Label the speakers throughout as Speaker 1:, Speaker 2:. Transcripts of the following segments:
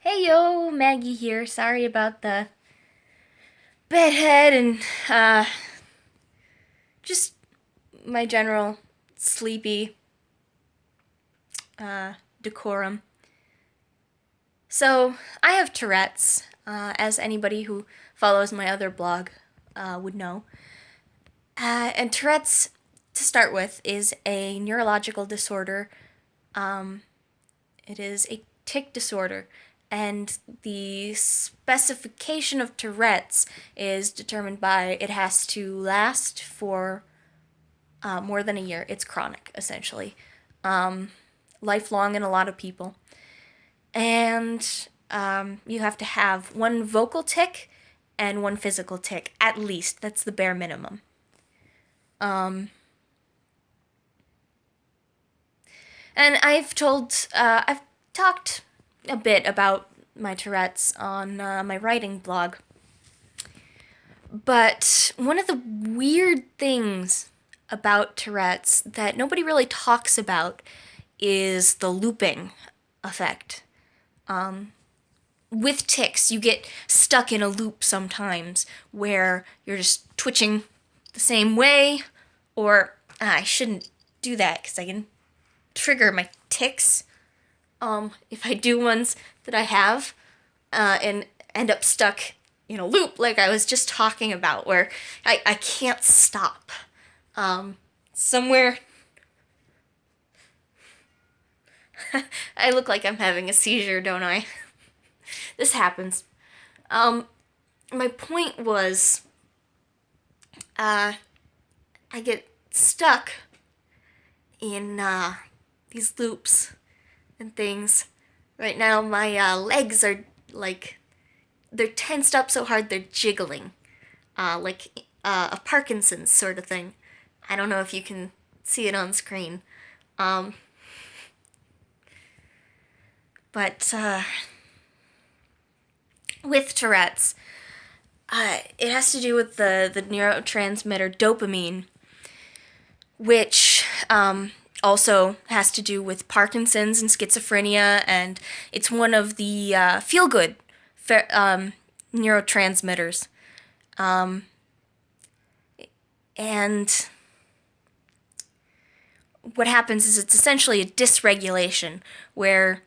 Speaker 1: Hey yo, Maggie here. Sorry about the bedhead and just my general sleepy decorum. So, I have Tourette's, as anybody who follows my other blog would know. And Tourette's, to start with, is a neurological disorder. It is a tic disorder, and the specification of Tourette's is determined by it has to last for more than a year. It's chronic, essentially. Lifelong in a lot of people. And you have to have one vocal tic and one physical tic, at least. That's the bare minimum. And I've talked a bit about my Tourette's on my writing blog. But one of the weird things about Tourette's that nobody really talks about is the looping effect. With tics, you get stuck in a loop sometimes where you're just twitching the same way, or I shouldn't do that because I can trigger my tics if I do ones that I have and end up stuck in a loop like I was just talking about, where I can't stop. Somewhere I look like I'm having a seizure, don't I? This happens. My point was, I get stuck in these loops and things. Right now, my legs are like, they're tensed up so hard they're jiggling, like a Parkinson's sort of thing. I don't know if you can see it on screen. But with Tourette's, it has to do with the neurotransmitter dopamine, which also has to do with Parkinson's and schizophrenia, and it's one of the feel-good neurotransmitters. And what happens is it's essentially a dysregulation where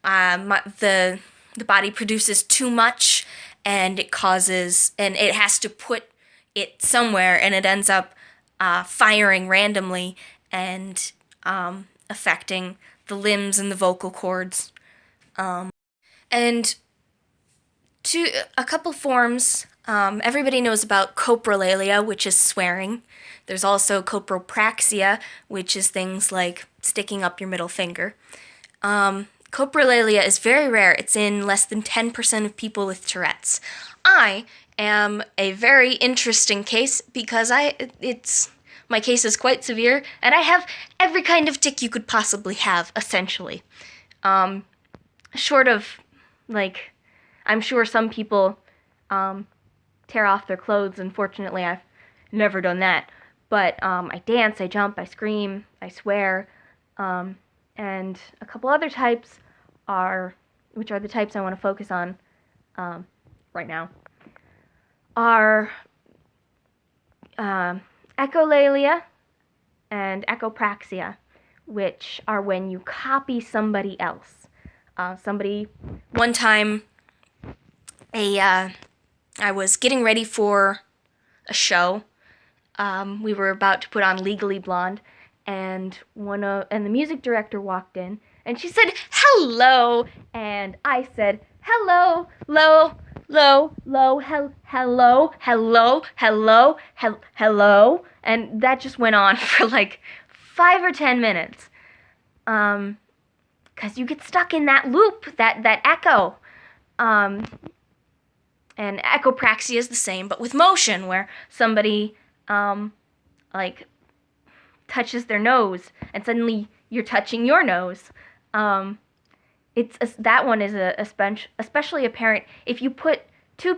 Speaker 1: the body produces too much, and it has to put it somewhere, and it ends up firing randomly and affecting the limbs and the vocal cords. And a couple forms, everybody knows about coprolalia, which is swearing. There's also copropraxia, which is things like sticking up your middle finger. Coprolalia is very rare. It's in less than 10% of people with Tourette's. I am a very interesting case because my case is quite severe, and I have every kind of tic you could possibly have, essentially. Short of, like, I'm sure some people tear off their clothes. Unfortunately, I've never done that. But I dance, I jump, I scream, I swear. And a couple other types which are the types I want to focus on right now, are echolalia and echopraxia, which are when you copy somebody else. One time, I was getting ready for a show. We were about to put on Legally Blonde, and the music director walked in, and she said, "Hello," and I said, "Hello, low, low, low, hello, hello, hello, hello," and that just went on for like 5 or 10 minutes, because you get stuck in that loop, that echo, and echopraxia is the same, but with motion, where somebody like touches their nose, and suddenly you're touching your nose. That one is especially apparent if you put two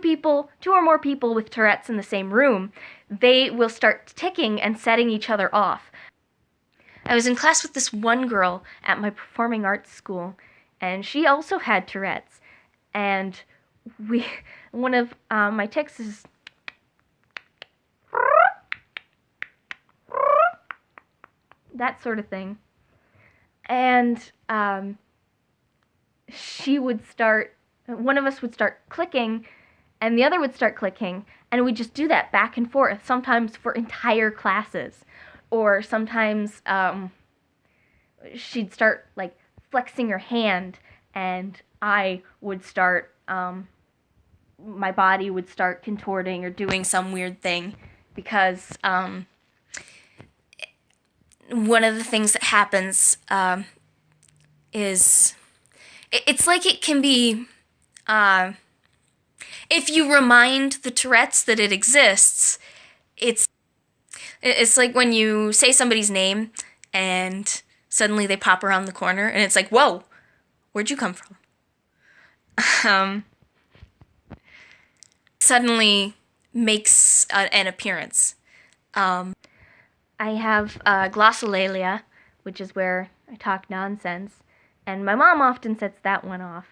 Speaker 1: or more people with Tourette's in the same room. They will start ticking and setting each other off. I was in class with this one girl at my performing arts school, and she also had Tourette's. and one of my tics is that sort of thing. And one of us would start clicking, and the other would start clicking, and we'd just do that back and forth, sometimes for entire classes. Or sometimes she'd start, like, flexing her hand, and I would start, my body would start contorting or doing some weird thing, because one of the things that happens is it's like it can be if you remind the Tourette's that it exists, it's like when you say somebody's name and suddenly they pop around the corner and it's like, whoa, where'd you come from? Suddenly makes an appearance. I have glossolalia, which is where I talk nonsense, and my mom often sets that one off,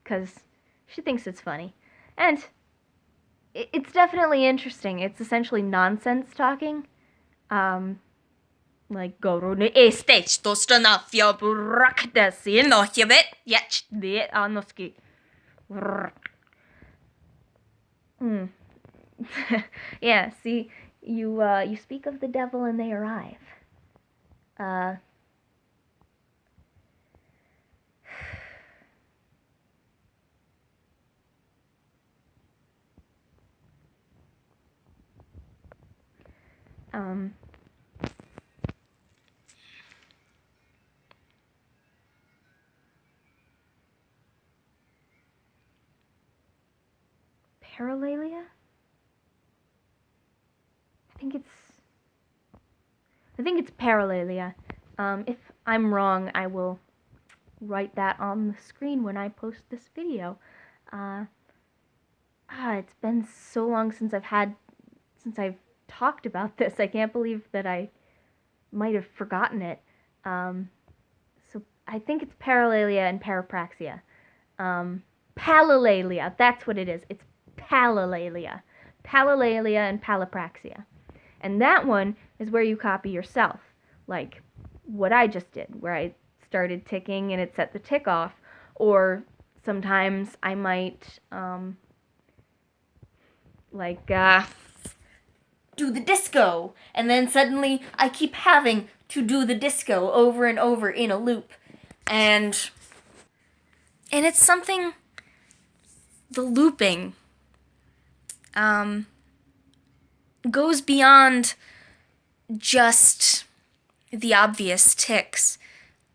Speaker 1: because she thinks it's funny. And it's definitely interesting. It's essentially nonsense talking. Like, Gorone estate, to stranafia burakdesi, no hibit, yet the anoski. Yeah, see, you speak of the devil and they arrive. Palilalia? I think it's Palilalia. If I'm wrong, I will write that on the screen when I post this video. It's been so long since I've talked about this. I can't believe that I might have forgotten it. So I think it's Palilalia and parapraxia. Palilalia, that's what it is. It's Palilalia. Palilalia and palipraxia. And that one is where you copy yourself, like what I just did, where I started ticking and it set the tick off. Or sometimes I might, do the disco, and then suddenly I keep having to do the disco over and over in a loop. And it's something, the looping, goes beyond just the obvious tics.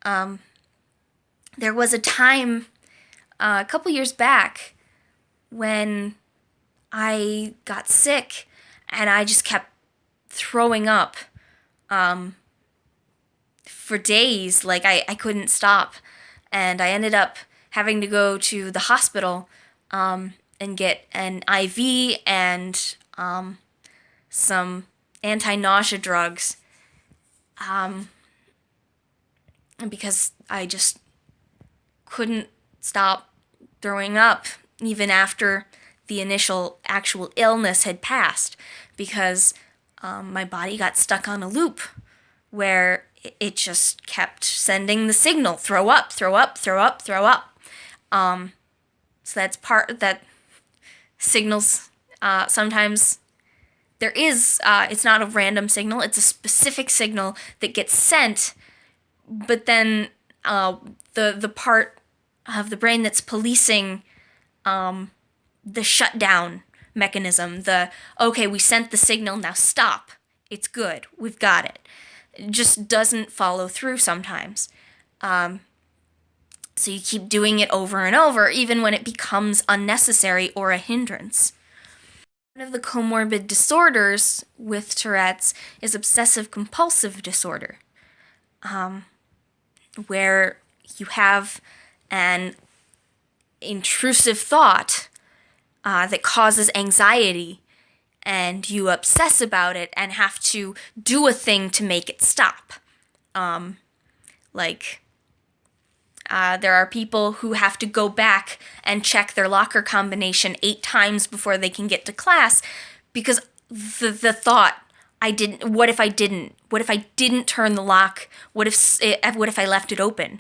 Speaker 1: There was a time, a couple years back, when I got sick and I just kept throwing up for days. Like, I couldn't stop. And I ended up having to go to the hospital and get an IV and some anti-nausea drugs, because I just couldn't stop throwing up even after the initial actual illness had passed, because my body got stuck on a loop where it just kept sending the signal, throw up, throw up, throw up, throw up. So that's part that signals, sometimes there is, it's not a random signal, it's a specific signal that gets sent, but then the part of the brain that's policing the shutdown mechanism, okay, we sent the signal, now stop, it's good, we've got it, just doesn't follow through sometimes. So you keep doing it over and over, even when it becomes unnecessary or a hindrance. One of the comorbid disorders with Tourette's is obsessive compulsive disorder, where you have an intrusive thought that causes anxiety, and you obsess about it and have to do a thing to make it stop. There are people who have to go back and check their locker combination 8 times before they can get to class because the thought, what if I didn't? What if I didn't turn the lock? What if I left it open?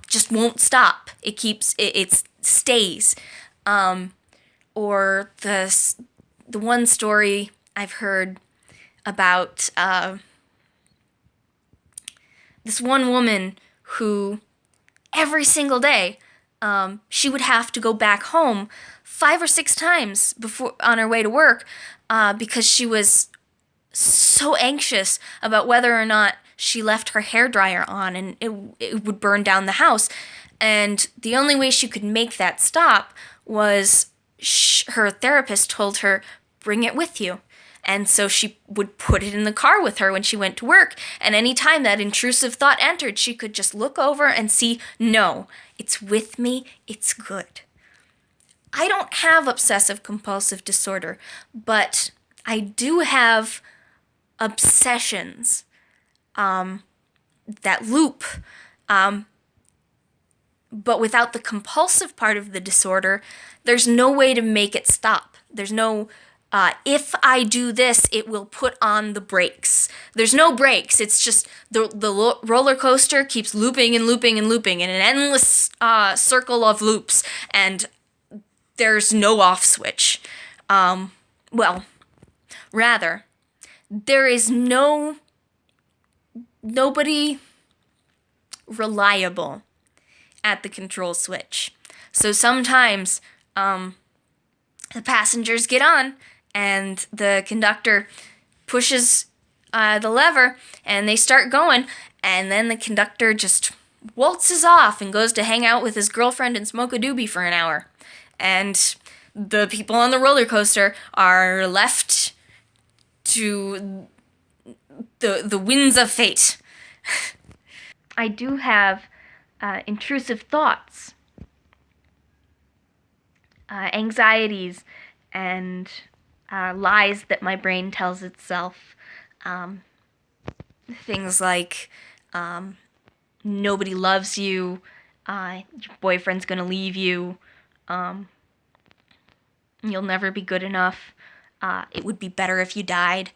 Speaker 1: Just won't stop. It stays. Or the one story I've heard about this one woman who every single day she would have to go back home 5 or 6 times before on her way to work because she was so anxious about whether or not she left her hairdryer on and it would burn down the house. And the only way she could make that stop was her therapist told her, bring it with you. And so she would put it in the car with her when she went to work. And any time that intrusive thought entered, she could just look over and see, no, it's with me, it's good. I don't have obsessive compulsive disorder, but I do have obsessions that loop. But without the compulsive part of the disorder, there's no way to make it stop. There's no, if I do this, it will put on the brakes. There's no brakes. It's just the roller coaster keeps looping and looping and looping in an endless circle of loops, and there's no off switch. Well, rather, there is nobody reliable at the control switch. So sometimes the passengers get on and the conductor pushes the lever and they start going, and then the conductor just waltzes off and goes to hang out with his girlfriend and smoke a doobie for an hour. And the people on the roller coaster are left to the winds of fate. I do have intrusive thoughts, anxieties, and lies that my brain tells itself. Things like nobody loves you, your boyfriend's gonna leave you, you'll never be good enough, it would be better if you died.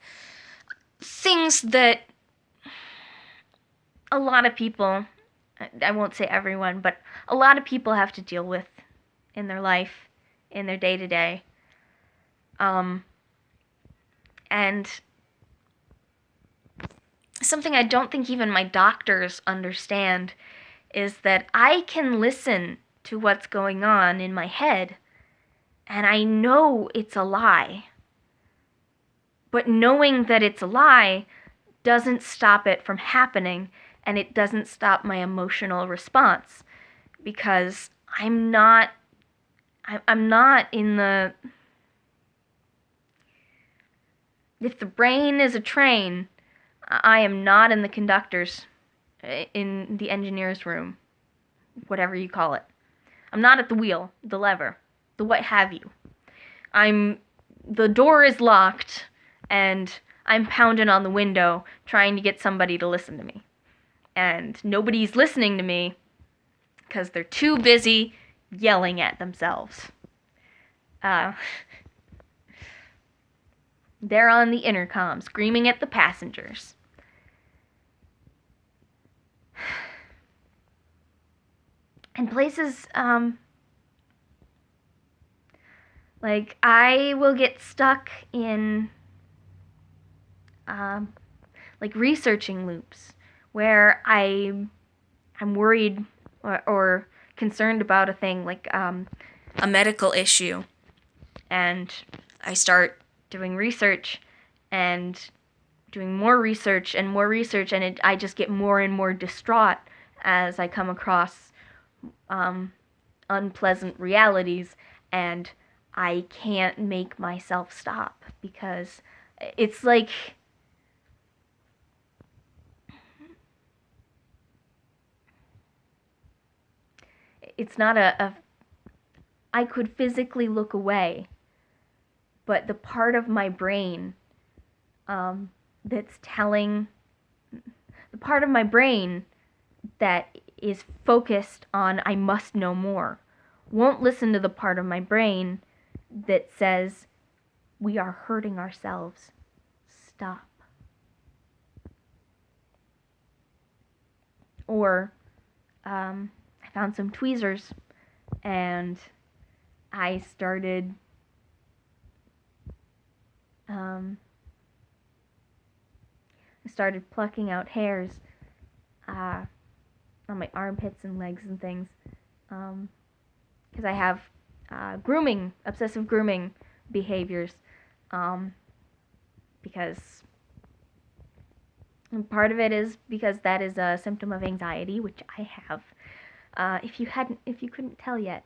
Speaker 1: Things that a lot of people, I won't say everyone, but a lot of people have to deal with in their life, in their day-to-day. And something I don't think even my doctors understand is that I can listen to what's going on in my head, and I know it's a lie. But knowing that it's a lie doesn't stop it from happening, and it doesn't stop my emotional response, because I'm not in the... If the brain is a train, I am not in the conductor's, in the engineer's room, whatever you call it. I'm not at the wheel, the lever, the what have you. The door is locked, and I'm pounding on the window trying to get somebody to listen to me. And nobody's listening to me because they're too busy yelling at themselves. They're on the intercom screaming at the passengers. And places, like, I will get stuck in, like, researching loops where I'm worried or concerned about a thing, like, a medical issue. And I start doing research and doing more research, and I just get more and more distraught as I come across unpleasant realities, and I can't make myself stop, because it's like it's not I could physically look away, but the part of my brain that's telling, the part of my brain that is focused on I must know more. Won't listen to the part of my brain that says we are hurting ourselves. Stop. Or I found some tweezers and I started plucking out hairs on my armpits and legs and things, because I have obsessive grooming behaviors, because part of it is because that is a symptom of anxiety, which I have, if you couldn't tell yet.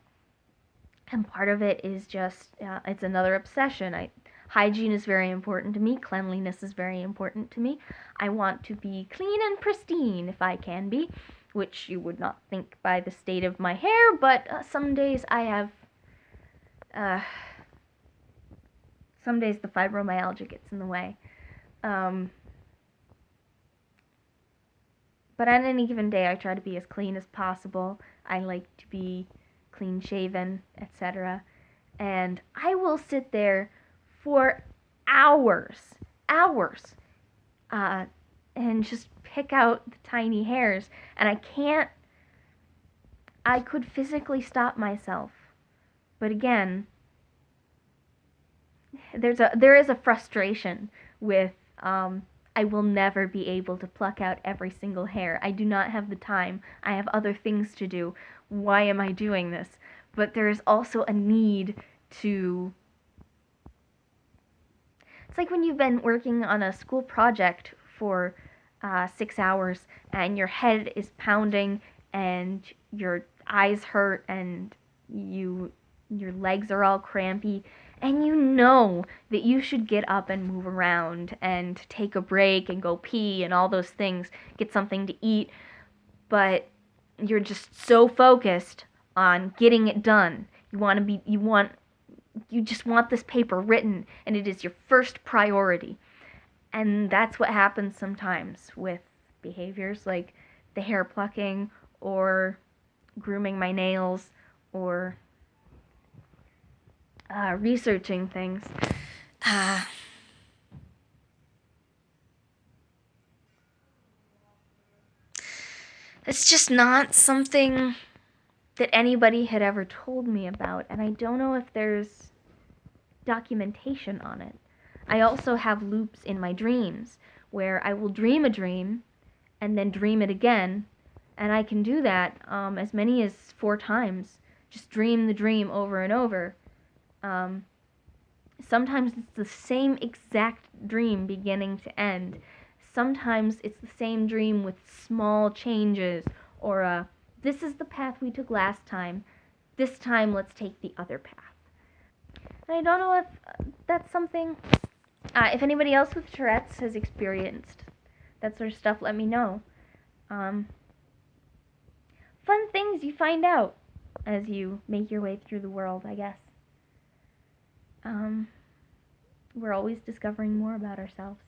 Speaker 1: And part of it is just, it's another obsession. Hygiene is very important to me. Cleanliness is very important to me. I want to be clean and pristine if I can be, which you would not think by the state of my hair, but some days I have, some days the fibromyalgia gets in the way. But on any given day, I try to be as clean as possible. I like to be clean shaven, etc. And I will sit there for hours, and just pick out the tiny hairs. And I could physically stop myself. But again, there is a frustration with, I will never be able to pluck out every single hair. I do not have the time. I have other things to do. Why am I doing this? But there is also a need to... It's like when you've been working on a school project for 6 hours and your head is pounding and your eyes hurt and your legs are all crampy, and you know that you should get up and move around and take a break and go pee and all those things, get something to eat, but you're just so focused on getting it done. You just want this paper written, and it is your first priority. And that's what happens sometimes with behaviors like the hair plucking or grooming my nails or researching things. It's just not something that anybody had ever told me about, and I don't know if there's documentation on it. I also have loops in my dreams where I will dream a dream and then dream it again, and I can do that as many as 4 times. Just dream the dream over and over. Sometimes it's the same exact dream beginning to end. Sometimes it's the same dream with small changes, or this is the path we took last time. This time let's take the other path. And I don't know if that's something... if anybody else with Tourette's has experienced that sort of stuff, let me know. Fun things you find out as you make your way through the world, I guess. We're always discovering more about ourselves.